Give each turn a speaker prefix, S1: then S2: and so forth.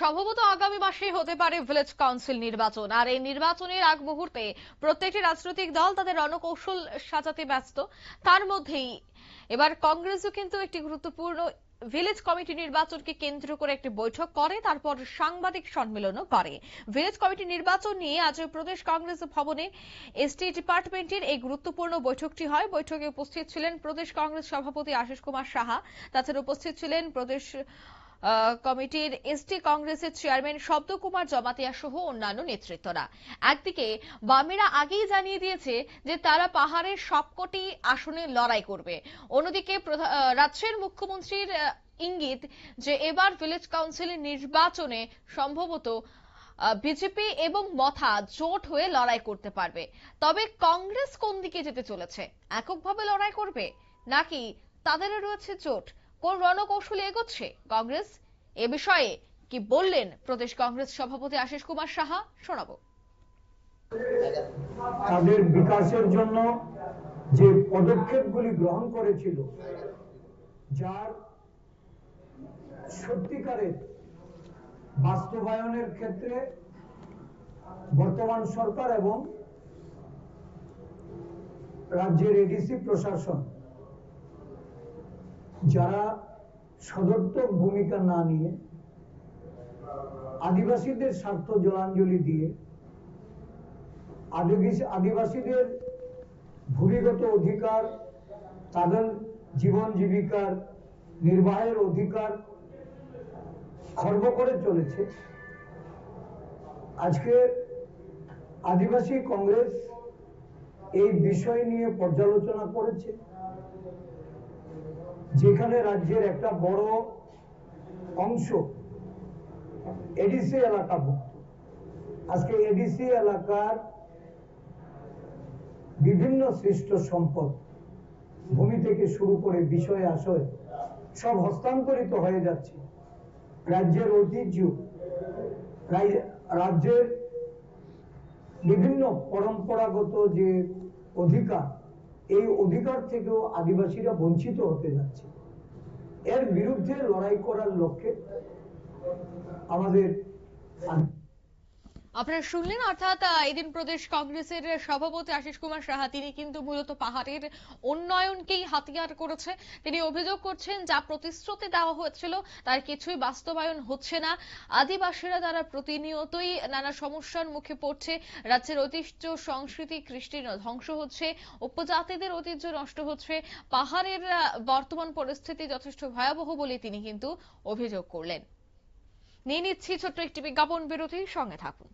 S1: সম্ভবত আগামী মাসেই হতে পারে ভিলেজ কাউন্সিল নির্বাচন। আর এই নির্বাচনের আগ মুহূর্তে প্রত্যেকটি রাজনৈতিক দল তাদের রণকৌশল সাজাতে ব্যস্ত। তার মধ্যেই এবার কংগ্রেসও কিন্তু একটি গুরুত্বপূর্ণ ভিলেজ কমিটি নির্বাচনকে কেন্দ্র করে একটি বৈঠক করে, তারপর সাংবাদিক সম্মেলনও করে। ভিলেজ কমিটি নির্বাচন নিয়ে আজ প্রদেশ কংগ্রেস ভবনে এসটি ডিপার্টমেন্টের এই গুরুত্বপূর্ণ বৈঠকটি হয়। বৈঠকে উপস্থিত ছিলেন প্রদেশ কংগ্রেস সভাপতি আশিস কুমার সাহা, তাছাড়া উপস্থিত ছিলেন প্রদেশ কমিটির এসটি কংগ্রেসের চেয়ারম্যান শব্দ কুমার জমাতিয়া সহ অন্যান্য নেতৃত্বরা। একদিকে বামেরা আগেই জানিয়ে দিয়েছে যে তারা পাহাড়ের সবকটি আসনে লড়াই করবে, অন্যদিকে রাজ্যের মুখ্যমন্ত্রীর ইঙ্গিত যে এবার ভিলেজ কাউন্সিলের নির্বাচনে সম্ভবত বিজেপি এবং মথা জোট হয়ে লড়াই করতে পারবে। তবে কংগ্রেস কোন দিকে যেতে চলেছে, এককভাবে লড়াই করবে নাকি তাদেরও রয়েছে জোট, কোন রণকৌশলে এগোচ্ছে কংগ্রেস, এ বিষয়ে কি বললেন প্রদেশ কংগ্রেস সভাপতি আশিস কুমার সাহা, শোনাবো।
S2: তাদের বিকাশের জন্য যে পদক্ষেপগুলি গ্রহণ করেছিল, যার সত্যিকারের বাস্তবায়নের ক্ষেত্রে বর্তমান সরকার এবং রাজ্যের এডিসি প্রশাসন যারা সদর্থক ভূমিকা না নিয়ে আদিবাসীদের স্বার্থ জলাঞ্জলি দিয়ে আদিবাসীদের ভূমিগত অধিকার, তাদের জীবন জীবিকার নির্বাহের অধিকার খর্ব করে চলেছে। আজকে আদিবাসী কংগ্রেস এই বিষয় নিয়ে পর্যালোচনা করেছে, যেখানে রাজ্যের একটা বড় অংশ এডিসি এলাকাভুক্ত। আজকে এডিসি এলাকার বিভিন্ন সৃষ্ট সম্পদ, ভূমি থেকে শুরু করে বিষয় আশয় সব হস্তান্তরিত হয়ে যাচ্ছে। রাজ্যের ঐতিহ্য, রাজ্যের বিভিন্ন পরম্পরাগত যে অধিকার, এই অধিকার থেকেও আদিবাসীরা বঞ্চিত হতে যাচ্ছে। এর বিরুদ্ধে লড়াই করার লক্ষ্যে আমাদের
S1: আপনারা শুনলেন, অর্থাৎ এদিন প্রদেশ কংগ্রেসের সভাপতি আশিস কুমার সাহা তিনি কিন্তু মূলত পাহাড়ের উন্নয়নকেই হাতিয়ার করেছে। তিনি অভিযোগ করছেন যা প্রতিশ্রুতি দেওয়া হয়েছিল তার কিছুই বাস্তবায়ন হচ্ছে না। আদিবাসীরা তারা প্রতিনিয়তই নানা সমস্যার মুখে পড়ছে, রাজ্যের ঐতিহ্য সংস্কৃতি কৃষ্টি ধ্বংস হচ্ছে, উপজাতিদের ঐতিহ্য নষ্ট হচ্ছে, পাহাড়ের বর্তমান পরিস্থিতি যথেষ্ট ভয়াবহ বলে তিনি কিন্তু অভিযোগ করলেন। নিয়ে নিচ্ছি ছোট্ট একটি বিজ্ঞাপন বিরতি, সঙ্গে থাকুন।